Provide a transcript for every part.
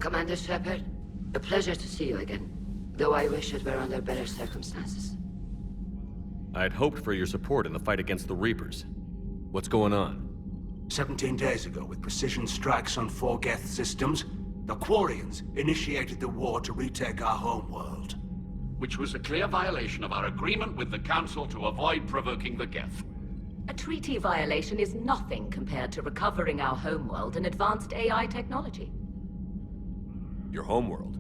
Commander Shepard, a pleasure to see you again. Though I wish it were under better circumstances. I'd hoped for your support in the fight against the Reapers. What's going on? 17 days ago, with precision strikes on 4 Geth systems, the Quarians initiated the war to retake our homeworld. Which was a clear violation of our agreement with the Council to avoid provoking the Geth. A treaty violation is nothing compared to recovering our homeworld and advanced AI technology. Your homeworld?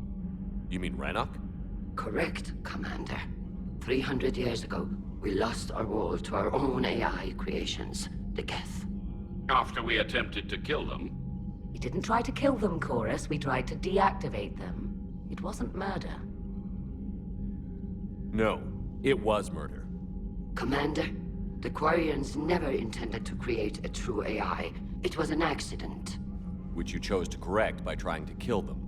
You mean Rannoch? Correct, Commander. 300 years ago, we lost our world to our own AI creations, the Geth. After we attempted to kill them. We didn't try to kill them, Chorus. We tried to deactivate them. It wasn't murder. No, it was murder. Commander, the Quarians never intended to create a true AI. It was an accident. Which you chose to correct by trying to kill them.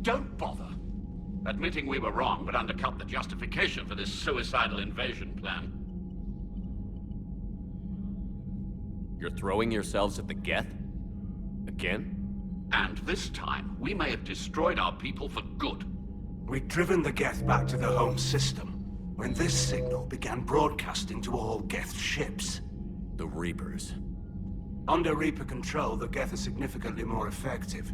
Don't bother. Admitting we were wrong would undercut the justification for this suicidal invasion plan. You're throwing yourselves at the Geth? Again? And this time, we may have destroyed our people for good. We'd driven the Geth back to the home system, when this signal began broadcasting to all Geth ships. The Reapers. Under Reaper control, the Geth are significantly more effective.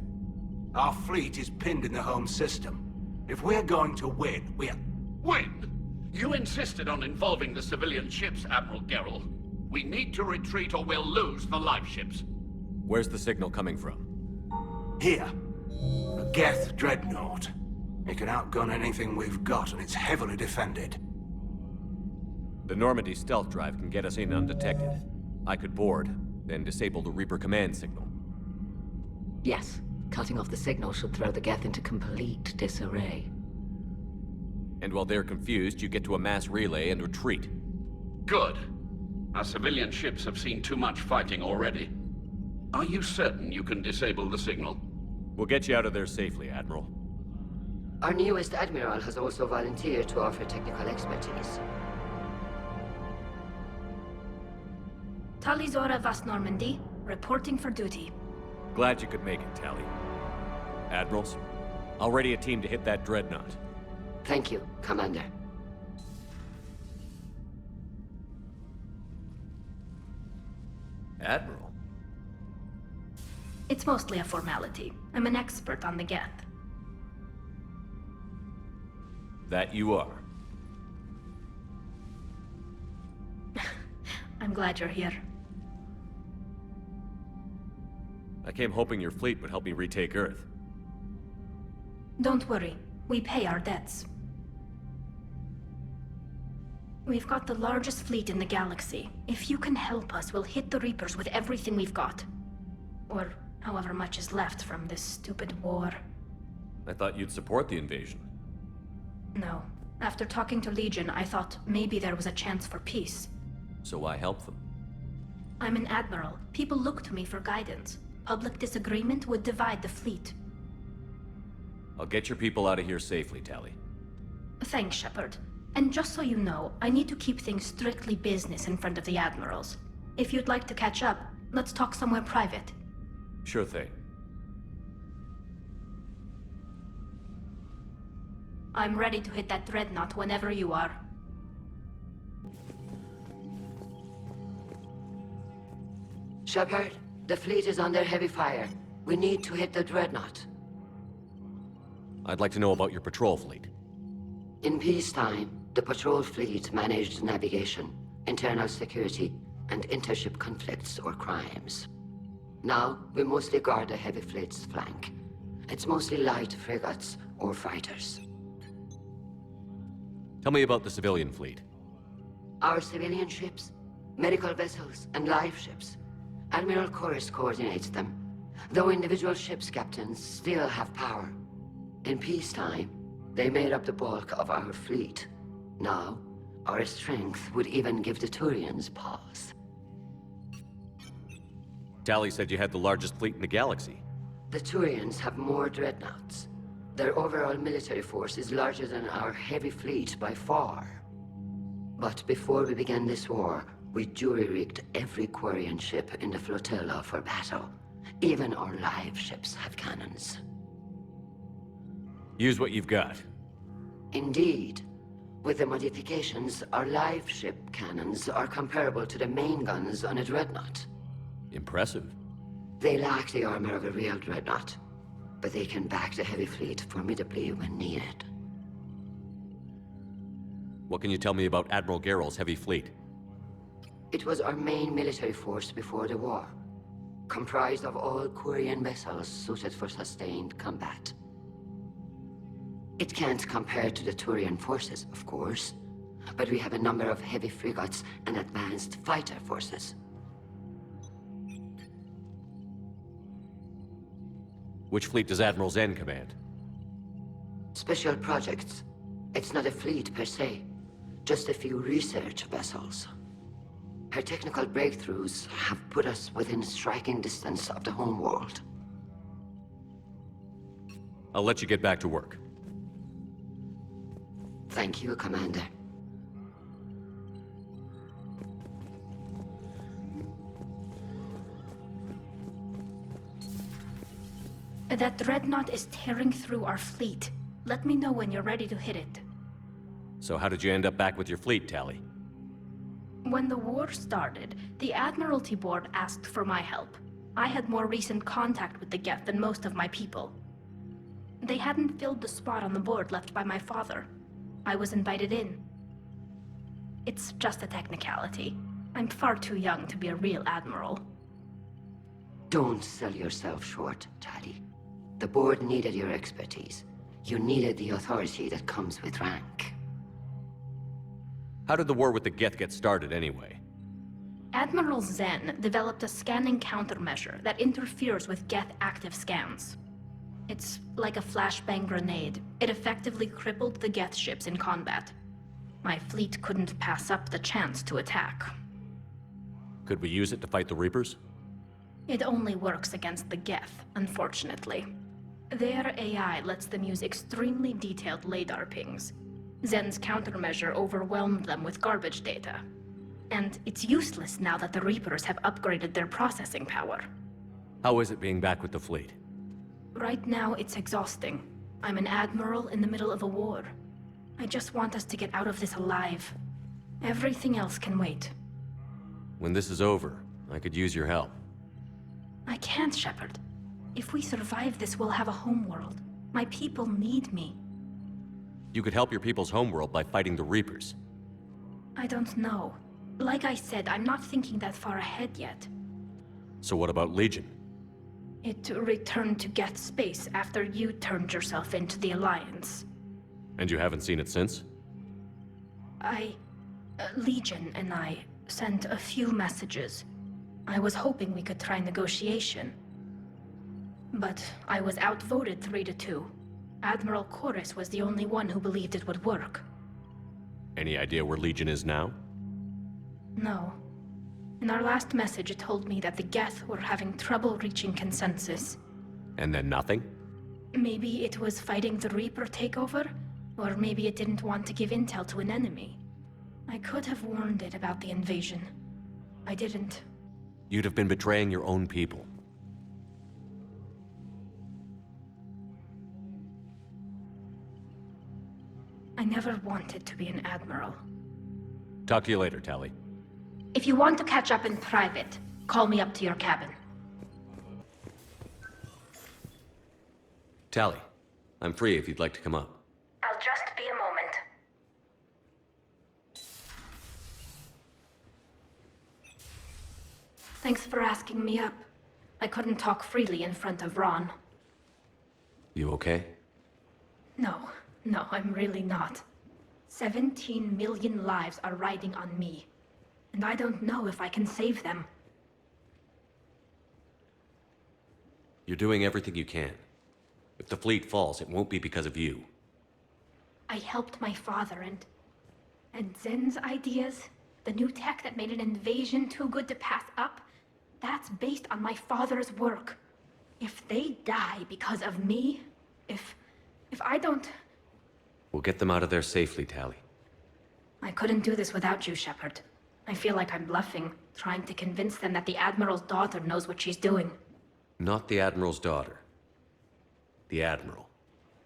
Our fleet is pinned in the home system. If we're going to win, Win? You insisted on involving the civilian ships, Admiral Gerrel. We need to retreat or we'll lose the live ships. Where's the signal coming from? Here. A Geth Dreadnought. It can outgun anything we've got, and it's heavily defended. The Normandy stealth drive can get us in undetected. I could board, then disable the Reaper command signal. Yes, cutting off the signal should throw the Geth into complete disarray. And while they're confused, you get to a mass relay and retreat. Good. Our civilian ships have seen too much fighting already. Are you certain you can disable the signal? We'll get you out of there safely, Admiral. Our newest Admiral has also volunteered to offer technical expertise. Talizora Vas Normandy, reporting for duty. Glad you could make it, Tally. Admirals, I'll ready a team to hit that Dreadnought. Thank you, Commander. Admiral? It's mostly a formality. I'm an expert on the Geth. That you are. I'm glad you're here. I came hoping your fleet would help me retake Earth. Don't worry. We pay our debts. We've got the largest fleet in the galaxy. If you can help us, we'll hit the Reapers with everything we've got. Or however much is left from this stupid war. I thought you'd support the invasion. No. After talking to Legion, I thought maybe there was a chance for peace. So why help them? I'm an admiral. People look to me for guidance. Public disagreement would divide the fleet. I'll get your people out of here safely, Tally. Thanks, Shepard. And just so you know, I need to keep things strictly business in front of the admirals. If you'd like to catch up, let's talk somewhere private. Sure thing. I'm ready to hit that Dreadnought whenever you are. Shepard, the fleet is under heavy fire. We need to hit the Dreadnought. I'd like to know about your patrol fleet. In peacetime, the patrol fleet managed navigation, internal security, and intership conflicts or crimes. Now, we mostly guard the heavy fleet's flank. It's mostly light frigates or fighters. Tell me about the civilian fleet. Our civilian ships, medical vessels, and life ships. Admiral Chorus coordinates them, though individual ships' captains still have power. In peacetime, they made up the bulk of our fleet. Now, our strength would even give the Turians pause. Tally said you had the largest fleet in the galaxy. The Turians have more dreadnoughts. Their overall military force is larger than our heavy fleet by far. But before we began this war, We jury-rigged every Quarian ship in the flotilla for battle. Even our live ships have cannons. Use what you've got. Indeed. With the modifications, our live ship cannons are comparable to the main guns on a Dreadnought. Impressive. They lack the armor of a real Dreadnought, but they can back the heavy fleet formidably when needed. What can you tell me about Admiral Geral's heavy fleet? It was our main military force before the war, comprised of all Quarian vessels suited for sustained combat. It can't compare to the Turian forces, of course, but we have a number of heavy frigates and advanced fighter forces. Which fleet does Admiral Zen command? Special projects. It's not a fleet per se, just a few research vessels. Her technical breakthroughs have put us within striking distance of the homeworld. I'll let you get back to work. Thank you, Commander. That Dreadnought is tearing through our fleet. Let me know when you're ready to hit it. So how did you end up back with your fleet, Tali? When the war started, the Admiralty Board asked for my help. I had more recent contact with the Geth than most of my people. They hadn't filled the spot on the board left by my father. I was invited in. It's just a technicality. I'm far too young to be a real admiral. Don't sell yourself short, Tali. The board needed your expertise. You needed the authority that comes with rank. How did the war with the Geth get started, anyway? Admiral Zen developed a scanning countermeasure that interferes with Geth active scans. It's like a flashbang grenade. It effectively crippled the Geth ships in combat. My fleet couldn't pass up the chance to attack. Could we use it to fight the Reapers? It only works against the Geth, unfortunately. Their AI lets them use extremely detailed LADAR pings. Zen's countermeasure overwhelmed them with garbage data. And it's useless now that the Reapers have upgraded their processing power. How is it being back with the fleet? Right now, it's exhausting. I'm an admiral in the middle of a war. I just want us to get out of this alive. Everything else can wait. When this is over, I could use your help. I can't, Shepard. If we survive this, we'll have a homeworld. My people need me. You could help your people's homeworld by fighting the Reapers. I don't know. Like I said, I'm not thinking that far ahead yet. So what about Legion? It returned to Geth space after you turned yourself into the Alliance. And you haven't seen it since? Legion and I sent a few messages. I was hoping we could try negotiation. But I was outvoted 3-2. Admiral Chorus was the only one who believed it would work. Any idea where Legion is now? No. In our last message, it told me that the Geth were having trouble reaching consensus. And then nothing? Maybe it was fighting the Reaper takeover, or maybe it didn't want to give intel to an enemy. I could have warned it about the invasion. I didn't. You'd have been betraying your own people. I never wanted to be an admiral. Talk to you later, Tali. If you want to catch up in private, call me up to your cabin. Tali, I'm free if you'd like to come up. I'll just be a moment. Thanks for asking me up. I couldn't talk freely in front of Ron. You okay? No, I'm really not. 17 million lives are riding on me. And I don't know if I can save them. You're doing everything you can. If the fleet falls, it won't be because of you. I helped my father and Zen's ideas, the new tech that made an invasion too good to pass up, that's based on my father's work. If they die because of me, if I don't... We'll get them out of there safely, Tali. I couldn't do this without you, Shepard. I feel like I'm bluffing, trying to convince them that the Admiral's daughter knows what she's doing. Not the Admiral's daughter. The Admiral.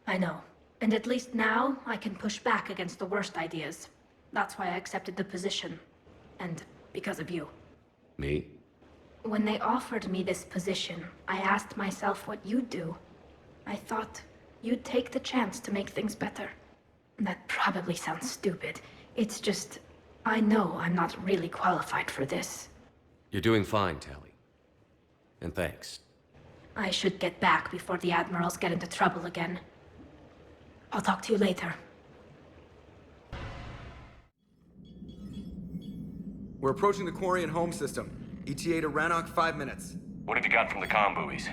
I know. And at least now, I can push back against the worst ideas. That's why I accepted the position. And because of you. Me? When they offered me this position, I asked myself what you'd do. I thought you'd take the chance to make things better. That probably sounds stupid. It's just, I know I'm not really qualified for this. You're doing fine, Tali. And thanks. I should get back before the Admirals get into trouble again. I'll talk to you later. We're approaching the Quarian home system. ETA to Rannoch, 5 minutes. What have you got from the comm buoys?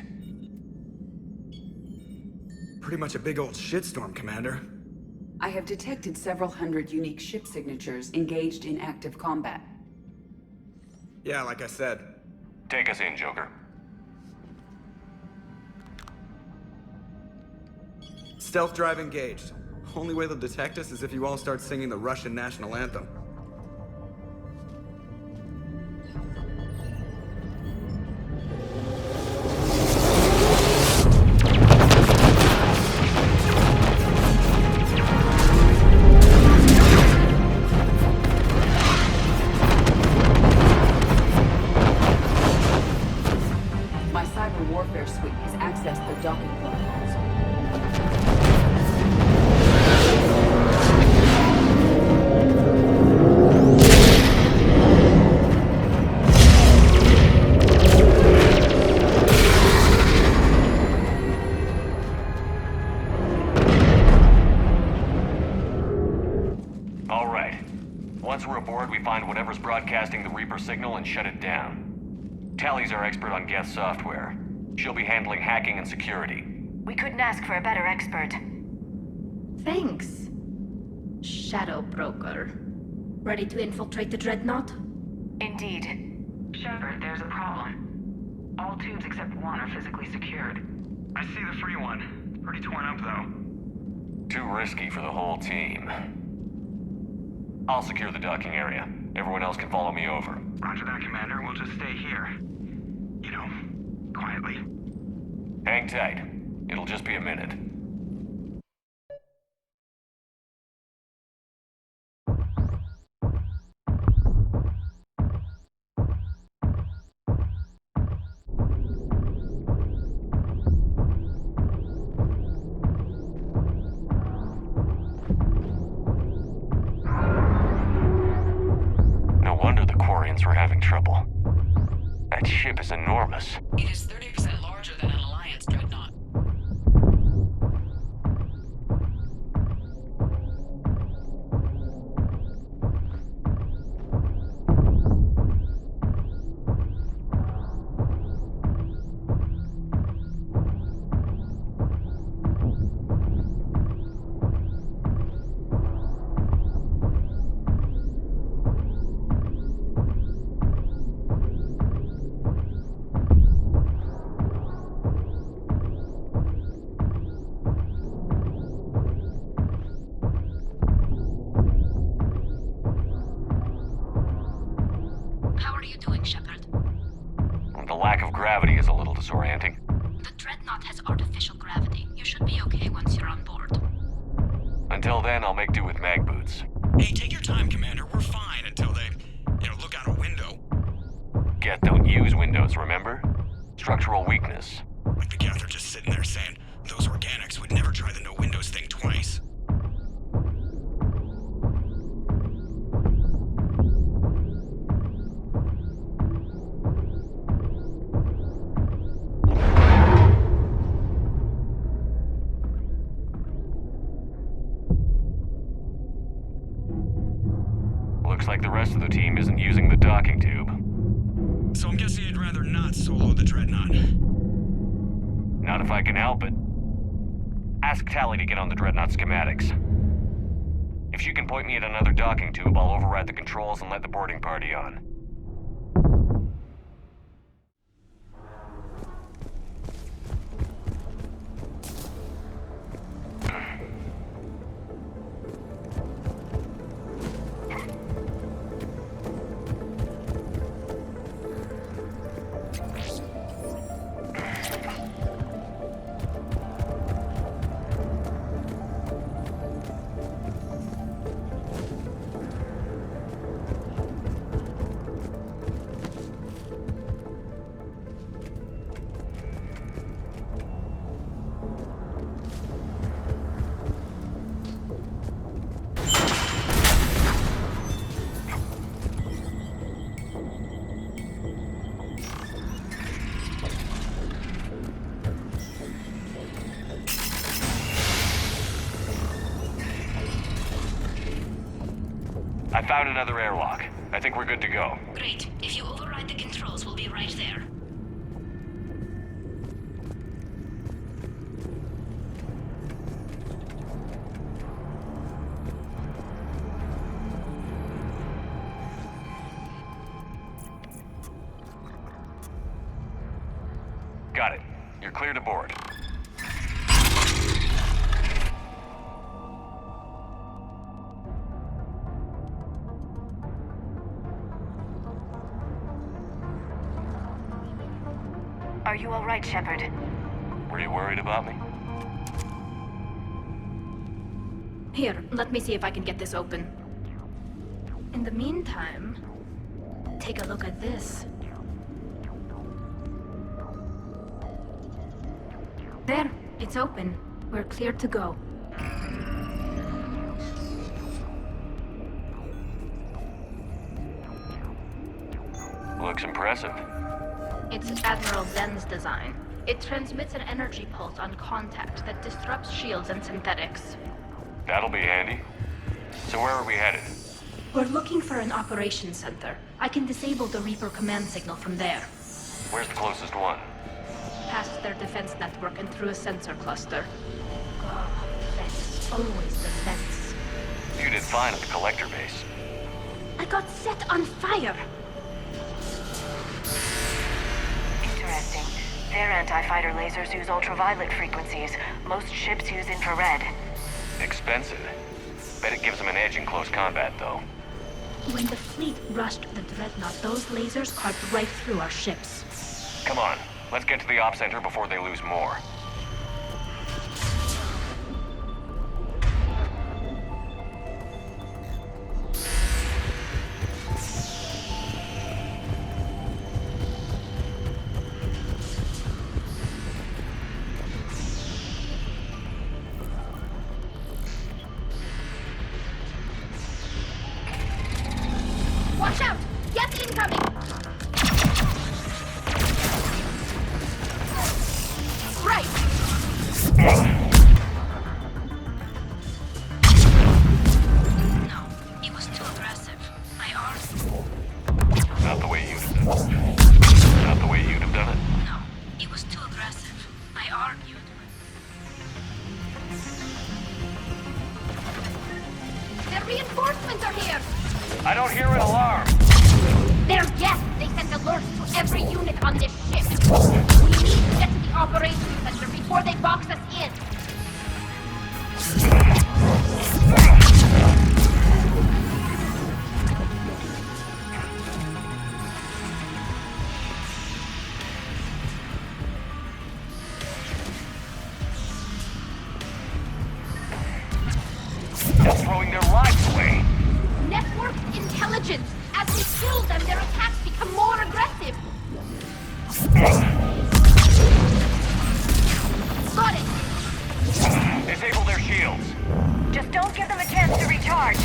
Pretty much a big old shitstorm, Commander. I have detected several hundred unique ship signatures engaged in active combat. Yeah, like I said. Take us in, Joker. Stealth drive engaged. Only way they'll detect us is if you all start singing the Russian national anthem. My cyber warfare suite has accessed the docking protocols. All right. Once we're aboard, we find whatever's broadcasting the Reaper signal and shut it down. Tali's our expert on Geth software. She'll be handling hacking and security. We couldn't ask for a better expert. Thanks. Shadow Broker. Ready to infiltrate the Dreadnought? Indeed. Shepard, there's a problem. All tubes except one are physically secured. I see the free one. It's pretty torn up, though. Too risky for the whole team. I'll secure the docking area. Everyone else can follow me over. Roger that, Commander. We'll just stay here. You know, quietly. Hang tight. It'll just be a minute. No wonder the Quarians were having trouble. That ship is enormous. It is 30% larger than an Alliance Dreadnought. How are you doing, Shepard? The lack of gravity is a little disorienting. The Dreadnought has artificial gravity. You should be okay once you're on board. Until then, I'll make do with mag boots. Hey, take your time, Commander. We're fine until they, look out a window. Geth don't use windows, remember? Structural weakness. Like the Geth are just sitting there saying, those organics would never try the no windows thing twice. Looks like the rest of the team isn't using the docking tube. So I'm guessing you'd rather not solo the Dreadnought. Not if I can help it. Ask Tali to get on the Dreadnought schematics. If she can point me at another docking tube, I'll override the controls and let the boarding party on. found another airlock. I think we're good to go. Great. If you override the controls, we'll be right there. Got it. You're clear to board. Are you all right, Shepard? Were you worried about me? Here, let me see if I can get this open. In the meantime, take a look at this. There, it's open. We're clear to go. Looks impressive. It's Admiral Zen's design. It transmits an energy pulse on contact that disrupts shields and synthetics. That'll be handy. So where are we headed? We're looking for an operations center. I can disable the Reaper command signal from there. Where's the closest one? Past their defense network and through a sensor cluster. Oh, that's always the fence. You did fine at the collector base. I got set on fire! Interesting. Their anti-fighter lasers use ultraviolet frequencies. Most ships use infrared. Expensive. Bet it gives them an edge in close combat, though. When the fleet rushed the Dreadnought, those lasers carved right through our ships. Come on, let's get to the op center before they lose more. Watch out! Geth incoming! Right! No, he was too aggressive. I armed. Not the way you'd have done it. Not the way you'd have done it. No, he was too aggressive. I argued. The reinforcements are here! I don't hear an alarm. They're Geth! They sent alerts to every unit on this ship! We need to get to the operations center before they box us in! They're throwing their lives away. Networked intelligence! As we kill them, their attacks become more aggressive! Got it! Disable their shields. Just don't give them a chance to recharge.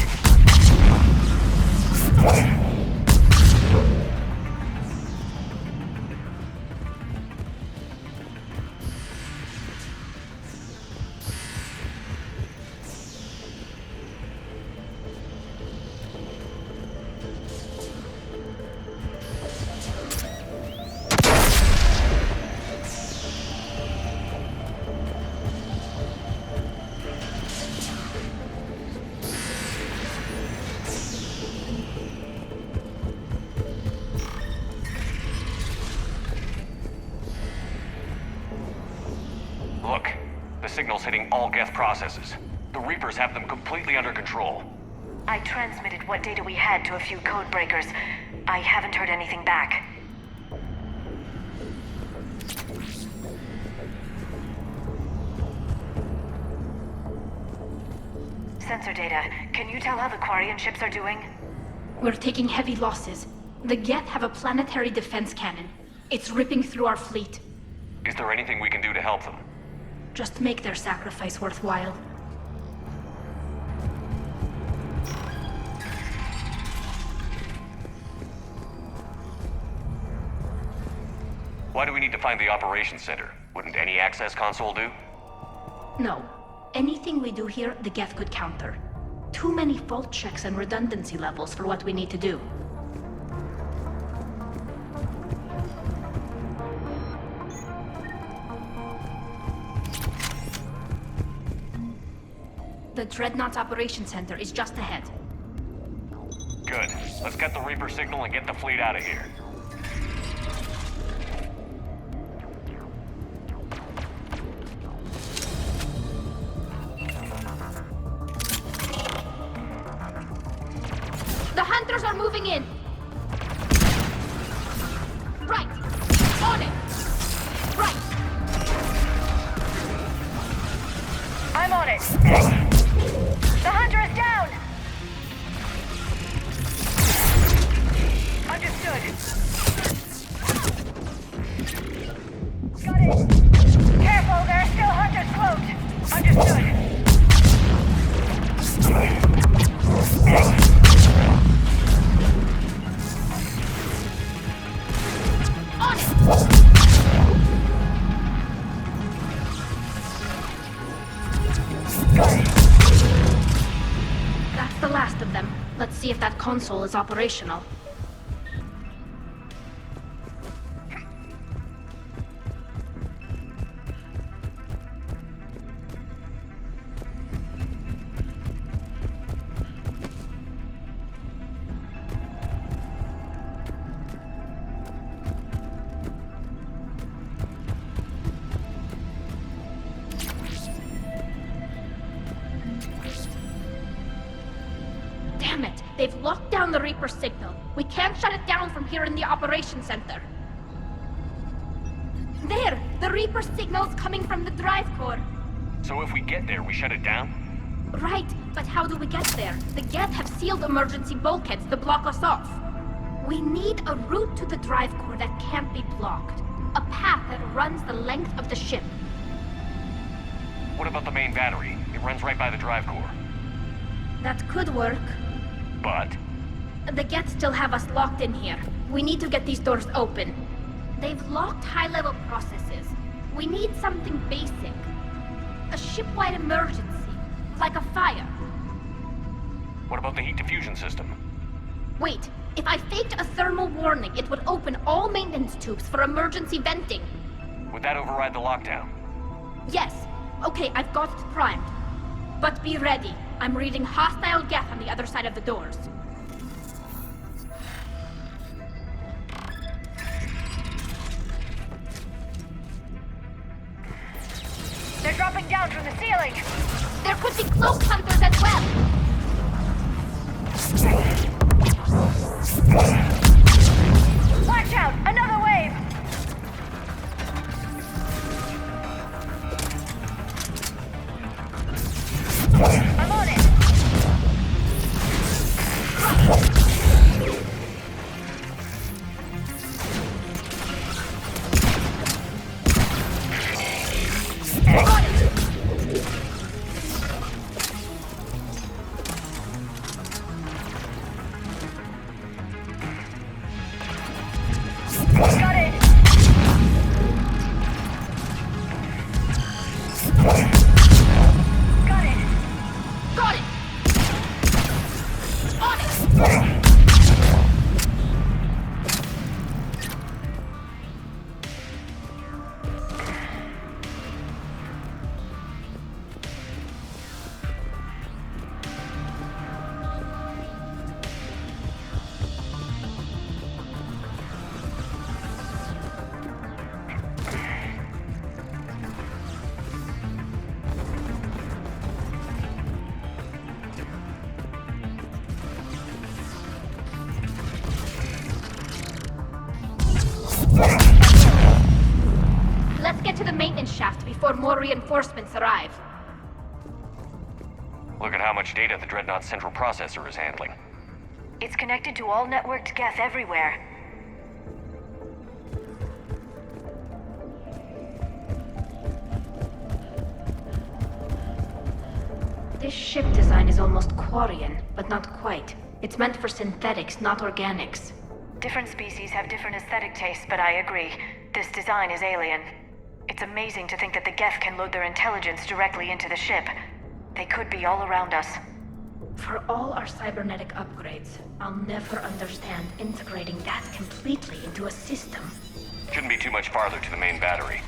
Look, the signal's hitting all Geth processes. The Reapers have them completely under control. I transmitted what data we had to a few code breakers. I haven't heard anything back. Sensor data. Can you tell how the Quarian ships are doing? We're taking heavy losses. The Geth have a planetary defense cannon. It's ripping through our fleet. Is there anything we can do to help them? Just make their sacrifice worthwhile. Why do we need to find the operations center? Wouldn't any access console do? No. Anything we do here, the Geth could counter. Too many fault checks and redundancy levels for what we need to do. The Dreadnought's Operations Center is just ahead. Good. Let's get the Reaper signal and get the fleet out of here. The hunters are moving in! Right! On it! Right! I'm on it. The hunter is down! Understood. Got it. Careful, there are still hunters cloaked. Understood. On it! Got it. That's the last of them. Let's see if that console is operational. Damn it! They've locked down the Reaper signal. We can't shut it down from here in the Operations Center. There! The Reaper signal's coming from the drive core. So if we get there, we shut it down? Right, but how do we get there? The Geth have sealed emergency bulkheads to block us off. We need a route to the drive core that can't be blocked. A path that runs the length of the ship. What about the main battery? It runs right by the drive core. That could work. But The Geth still have us locked in here. We need to get these doors open. They've locked high-level processes. We need something basic. A ship-wide emergency, like a fire. what about the heat diffusion system? Wait, if I faked a thermal warning, it would open all maintenance tubes for emergency venting. Would that override the lockdown? Yes. Okay, I've got it primed. But be ready. I'm reading hostile Geth on the other side of the doors. They're dropping down from the ceiling. There could be cloak hunters as well. Watch out! Another wave! I'm on it! Got it! Got it! Got it! On it! Let's get to the maintenance shaft before more reinforcements arrive. Look at how much data the Dreadnought central processor is handling. It's connected to all networked Geth everywhere. This ship design is almost Quarian, but not quite. It's meant for synthetics, not organics. Different species have different aesthetic tastes, but I agree. This design is alien. It's amazing to think that the Geth can load their intelligence directly into the ship. They could be all around us. For all our cybernetic upgrades, I'll never understand integrating that completely into a system. Shouldn't be too much farther to the main battery.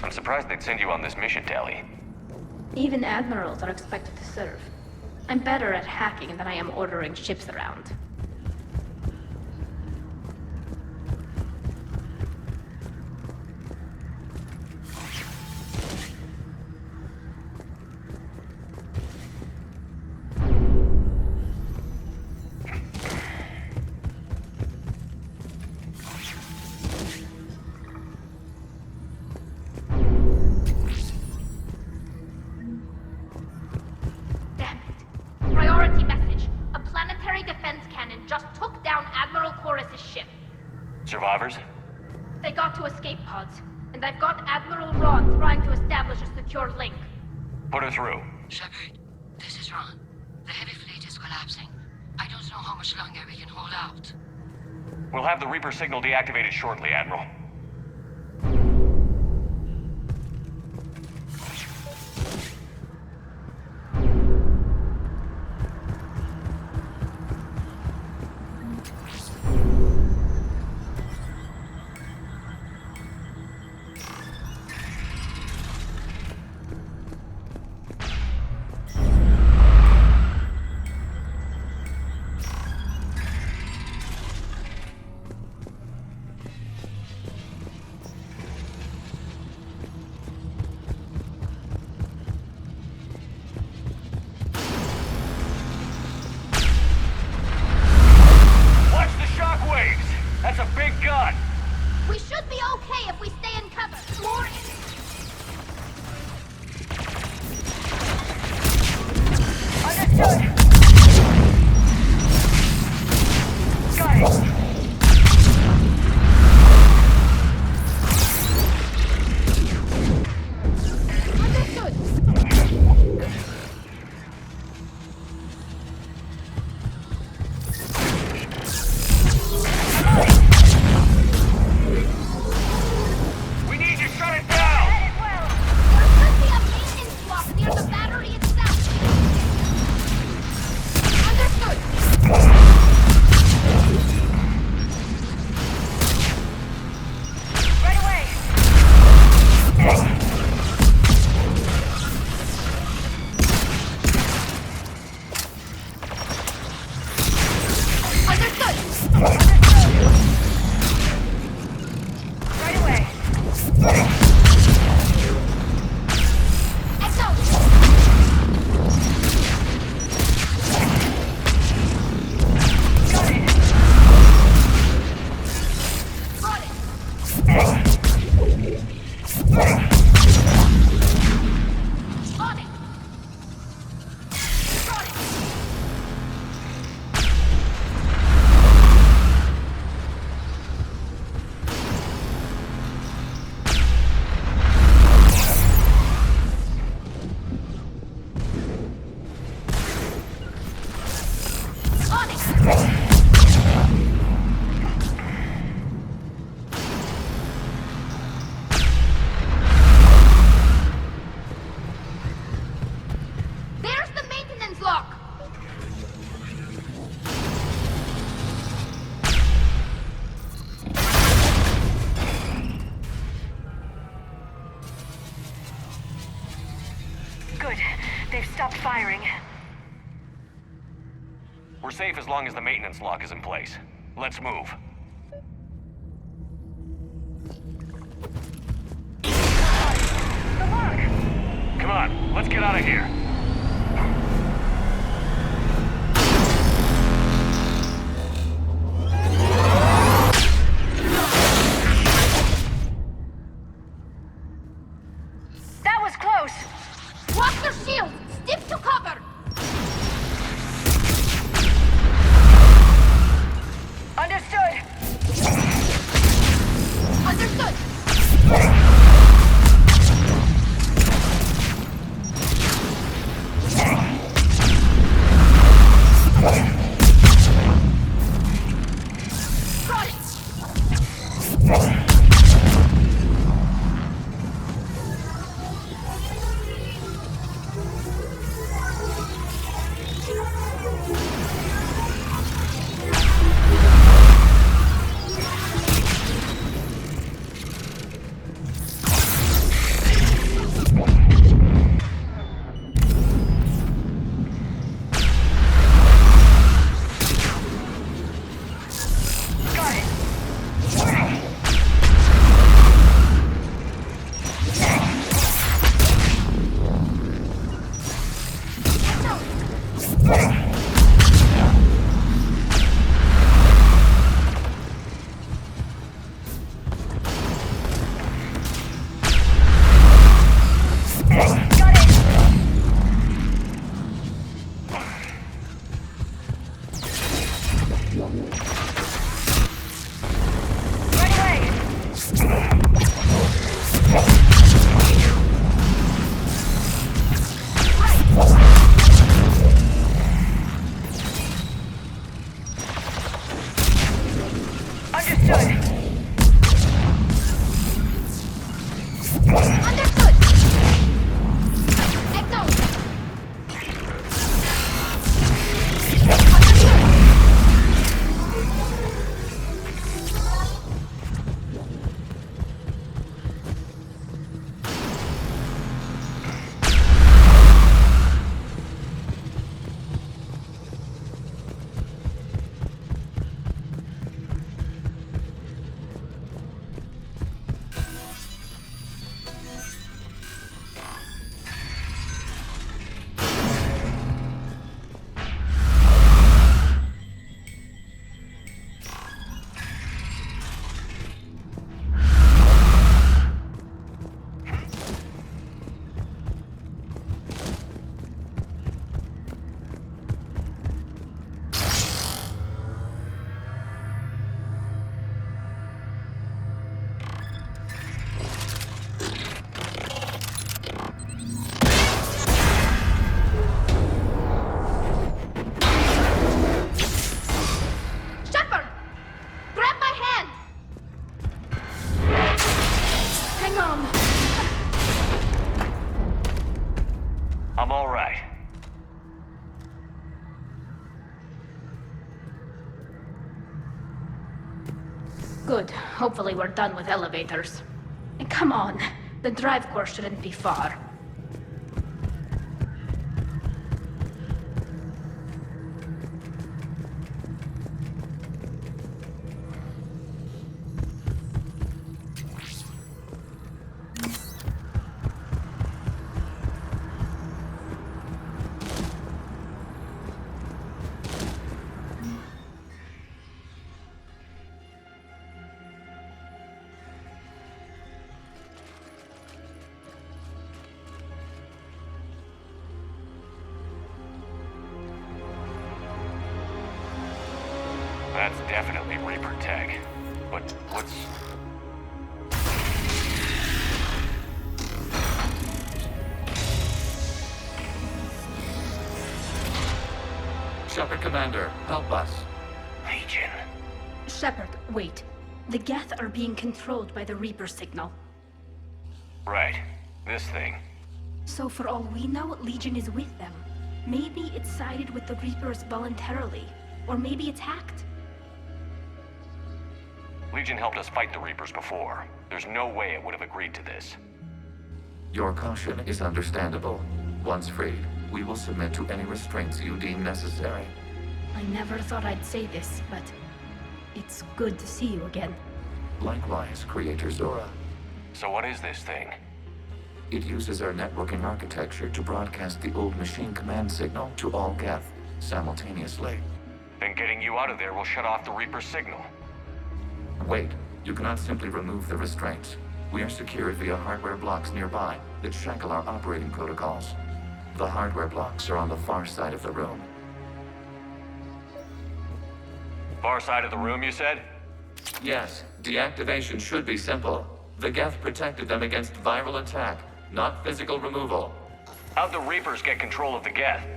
I'm surprised they'd send you on this mission, Tali. Even admirals are expected to serve. I'm better at hacking than I am ordering ships around. Survivors? They got to escape pods, and I've got Admiral Ron trying to establish a secure link. Put her through. Shepard, this is Ron. The heavy fleet is collapsing. I don't know how much longer we can hold out. We'll have the Reaper signal deactivated shortly, Admiral. That's a big gun! We should be okay if we stay in cover. More Understood! Got it! Good. They've stopped firing. We're safe as long as the maintenance lock is in place. Let's move. The lock! Come on, let's get out of here. That was close! Watch their shields! Stick to cover! Understood! Understood! Got it! Good. Hopefully we're done with elevators. And come on, the drive core shouldn't be far. That's definitely Reaper tech. But what's... Shepard Commander, help us. Legion? Shepard, wait. The Geth are being controlled by the Reaper signal. Right. This thing. So for all we know, Legion is with them. Maybe it sided with the Reapers voluntarily. Or maybe it's hacked. Legion helped us fight the Reapers before. There's no way it would have agreed to this. Your caution is understandable. Once freed, we will submit to any restraints you deem necessary. I never thought I'd say this, but it's good to see you again. Likewise, Creator Zora. So what is this thing? It uses our networking architecture to broadcast the old machine command signal to all Geth simultaneously. Then getting you out of there will shut off the Reaper signal. Wait, you cannot simply remove the restraints. We are secured via hardware blocks nearby that shackle our operating protocols. The hardware blocks are on the far side of the room. Far side of the room, you said? Yes, deactivation should be simple. The Geth protected them against viral attack, not physical removal. How'd the Reapers get control of the Geth?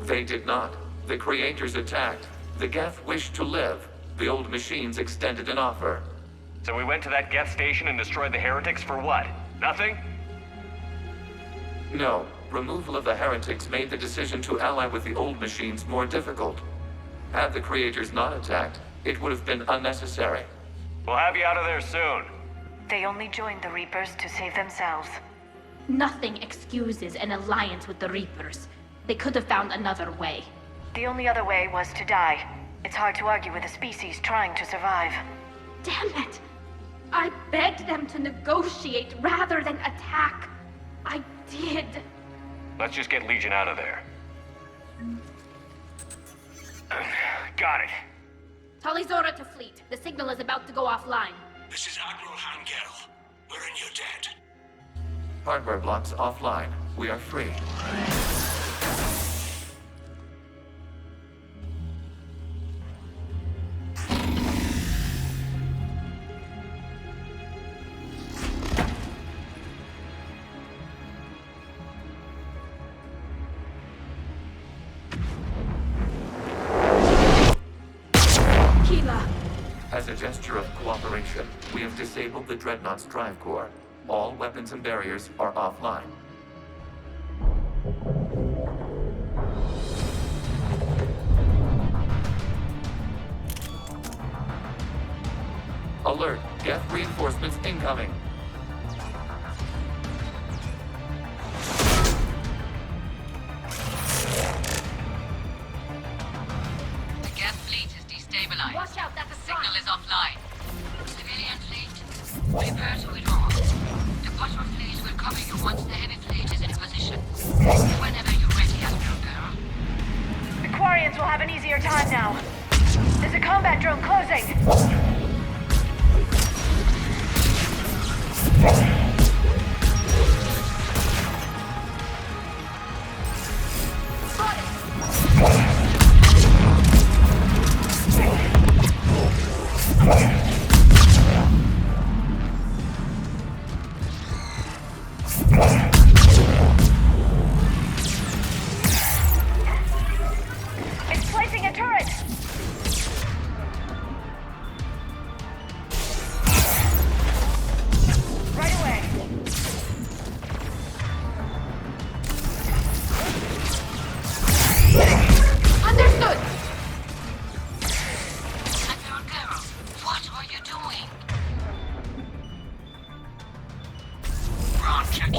They did not. The Creators attacked. The Geth wished to live. The old machines extended an offer. So we went to that Geth station and destroyed the heretics for what? Nothing? No. Removal of the heretics made the decision to ally with the old machines more difficult. Had the Creators not attacked, it would have been unnecessary. We'll have you out of there soon. They only joined the Reapers to save themselves. Nothing excuses an alliance with the Reapers. They could have found another way. The only other way was to die. It's hard to argue with a species trying to survive. Damn it! I begged them to negotiate rather than attack. I did. Let's just get Legion out of there. Got it. Talizora to fleet. The signal is about to go offline. This is Admiral Hangel. We're in your debt. Hardware blocks offline. We are free. As a gesture of cooperation, we have disabled the Dreadnought's drive core. All weapons and barriers are offline. Alert! Geth reinforcements incoming! The Geth fleet is destabilized. Watch out, that's a Signal is offline. Civilian fleet, prepare to advance. The bottom fleet will cover you once the heavy fleet is in position. Whenever you're ready, Admiral Girl. The Quarians will have an easier time now. There's a combat drone closing.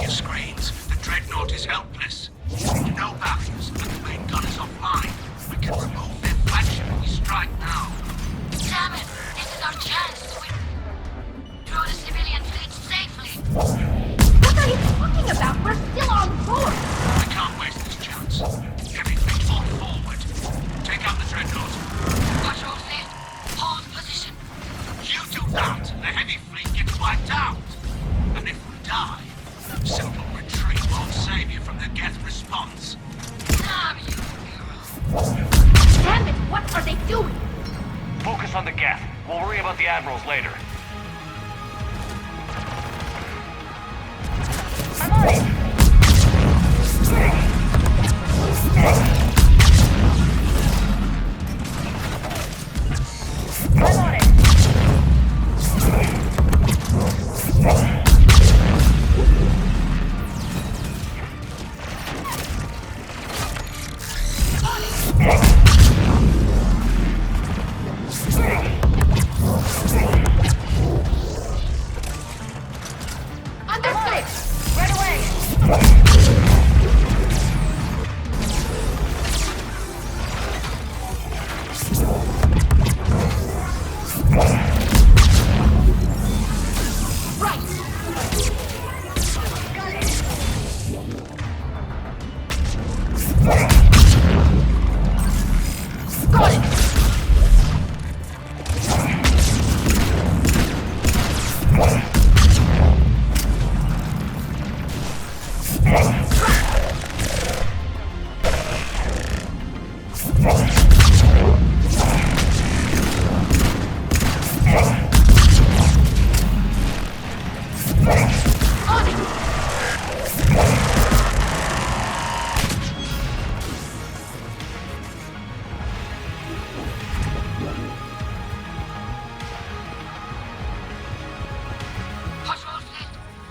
your screens. The Dreadnought is helpless. No barriers, and the main gun is offline. We can remove their flagship if we strike now. Damn it! This is our chance to withdraw the civilian fleet safely. What are you talking about? We're still on board! We can't waste this chance. Heavy fleet, fall forward. Take out the Dreadnought. Patrol fleet, hold position. You do that, the heavy fleet gets wiped out. And if we die, simple retreat won't save you from the Geth response. Damn you, hero. Damn it! What are they doing? Focus on the Geth. We'll worry about the admirals later. I'm on it! I'm on it! Understood! Right away! Patrol fleet,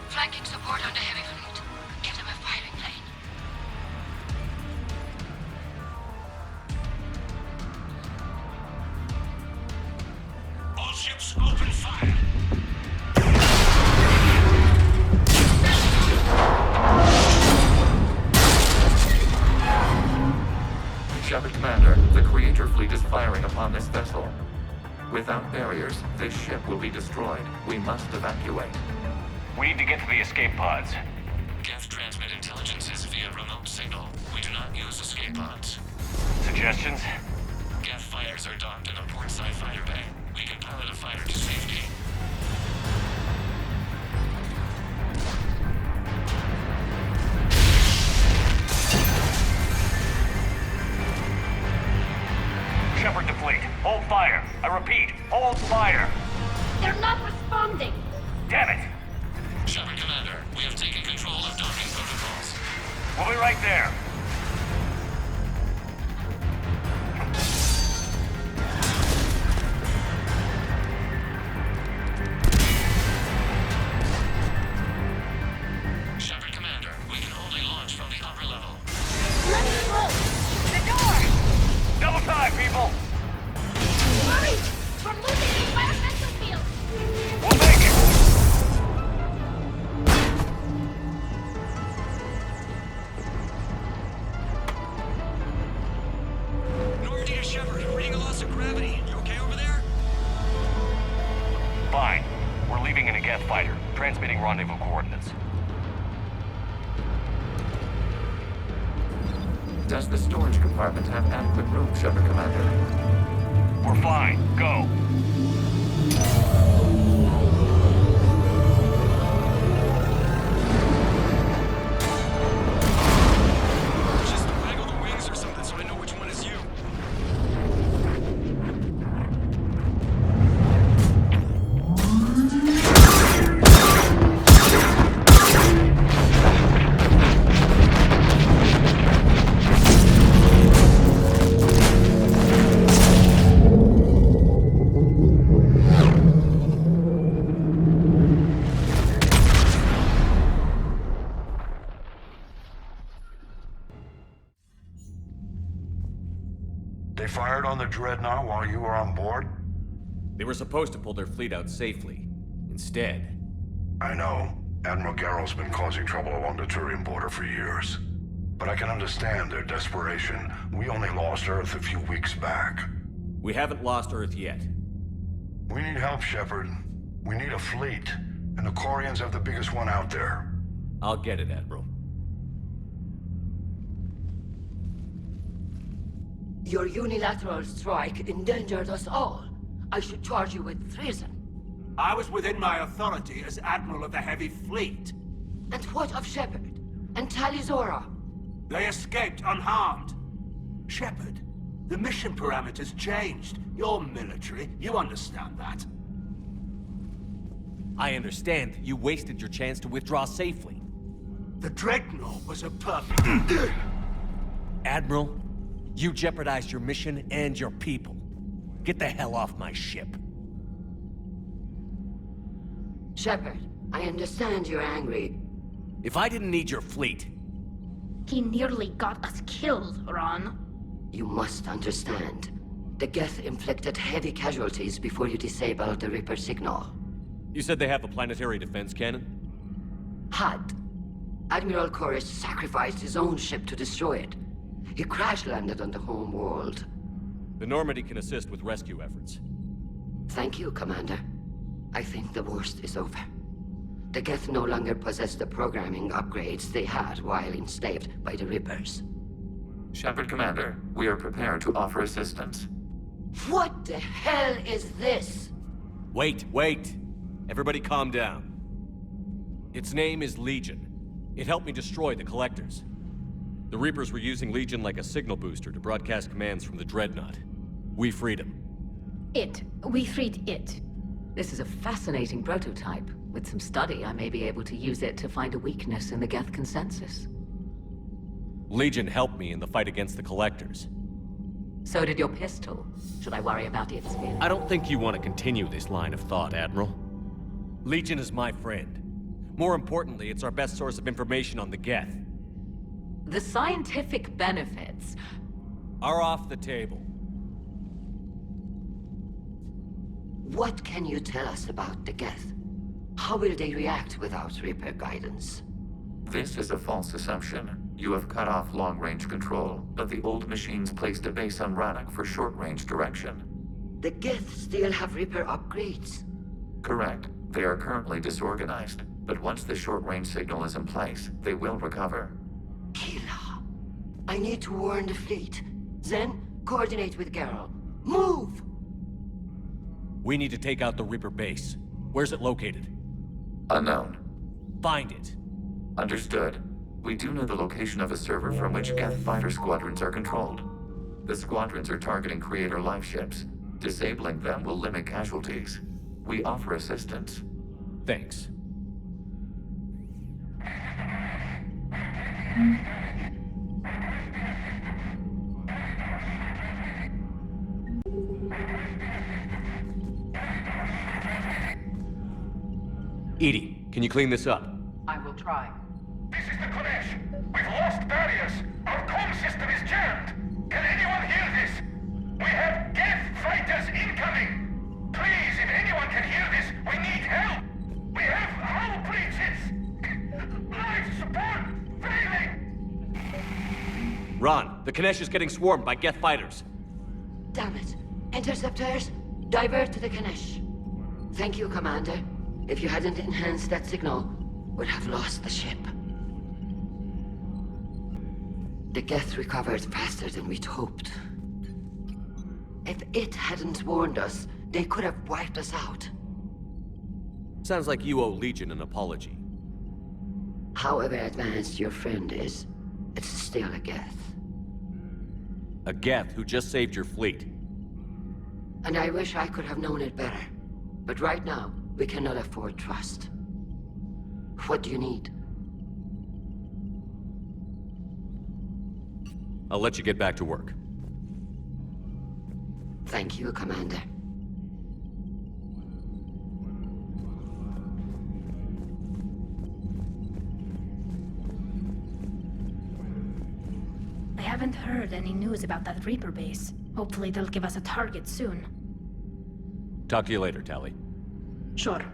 flanking support on the heavy fleet. Give them a firing lane. All ships open fire. Shepard Commander, the Creator fleet is firing upon this vessel. Without barriers, this ship will be destroyed. We must evacuate. We need to get to the escape pods. Geth transmit intelligences via remote signal. We do not use escape pods. Suggestions? Geth fighters are docked in the port side fighter bay. We can pilot a fighter to safety. Shepard to fleet. Hold fire. I repeat, hold fire. They're not responding! Damn it. Shepard Commander, we have taken control of docking protocols. We'll be right there. Shepard Commander, we can only launch from the upper level. Let's go! The door! Double time, people. Hurry! We're losing the environmental field! We'll make it. Normandy to Shepard, reading a loss of gravity. You okay over there? Fine. We're leaving in a Geth fighter, transmitting rendezvous coordinates. Does the storage compartment have adequate room, Shepard Commander? We're fine. Go. Just waggle the wings or something so I know which one is you. They fired on the Dreadnought while you were on board? They were supposed to pull their fleet out safely. Instead, I know. Admiral Garrow's been causing trouble along the Turian border for years. But I can understand their desperation. We only lost Earth a few weeks back. We haven't lost Earth yet. We need help, Shepard. We need a fleet. And the Quarians have the biggest one out there. I'll get it, Admiral. Your unilateral strike endangered us all. I should charge you with treason. I was within my authority as Admiral of the Heavy Fleet. And what of Shepard? And Talizora? They escaped unharmed. Shepard, the mission parameters changed. You're military, you understand that. I understand you wasted your chance to withdraw safely. The Dreadnought was a perfect... Admiral, you jeopardized your mission and your people. Get the hell off my ship. Shepard, I understand you're angry. If I didn't need your fleet... He nearly got us killed, Ron. You must understand. The Geth inflicted heavy casualties before you disabled the Reaper signal. You said they have a planetary defense cannon? Had. Admiral Chorus sacrificed his own ship to destroy it. He crash-landed on the home world. The Normandy can assist with rescue efforts. Thank you, Commander. I think the worst is over. The Geth no longer possess the programming upgrades they had while enslaved by the Reapers. Shepard, Commander, we are prepared to offer assistance. What the hell is this? Wait. Everybody calm down. Its name is Legion. It helped me destroy the Collectors. The Reapers were using Legion like a signal booster to broadcast commands from the Dreadnought. We freed him. We freed it. This is a fascinating prototype. With some study, I may be able to use it to find a weakness in the Geth consensus. Legion helped me in the fight against the Collectors. So did your pistol. Should I worry about its spin? I don't think you want to continue this line of thought, Admiral. Legion is my friend. More importantly, it's our best source of information on the Geth. The scientific benefits are off the table. What can you tell us about the Geth? How will they react without Reaper guidance? This is a false assumption. You have cut off long-range control, but the old machines placed a base on Rannoch for short-range direction. The Geth still have Reaper upgrades? Correct. They are currently disorganized, but once the short-range signal is in place, they will recover. Kila, I need to warn the fleet. Then, coordinate with Garrow. Move! We need to take out the Reaper base. Where's it located? Unknown. Find it. Understood. We do know the location of a server from which Geth fighter squadrons are controlled. The squadrons are targeting Creator life ships. Disabling them will limit casualties. We offer assistance. Thanks. Edie, can you clean this up? I will try. This is the Kodesh. We've lost barriers. Our comm system is jammed. Can anyone hear this? We have Geth fighters incoming. Please, if anyone can hear this, we need help. We have hull breaches. Life support failing. Ron, the Kodesh is getting swarmed by Geth fighters. Damn it. Interceptors, divert to the Ganesh. Thank you, Commander. If you hadn't enhanced that signal, we'd have lost the ship. The Geth recovered faster than we'd hoped. If it hadn't warned us, they could have wiped us out. Sounds like you owe Legion an apology. However advanced your friend is, it's still a Geth. A Geth who just saved your fleet. And I wish I could have known it better. But right now, we cannot afford trust. What do you need? I'll let you get back to work. Thank you, Commander. I haven't heard any news about that Reaper base. Hopefully they'll give us a target soon. Talk to you later, Tally. Sure.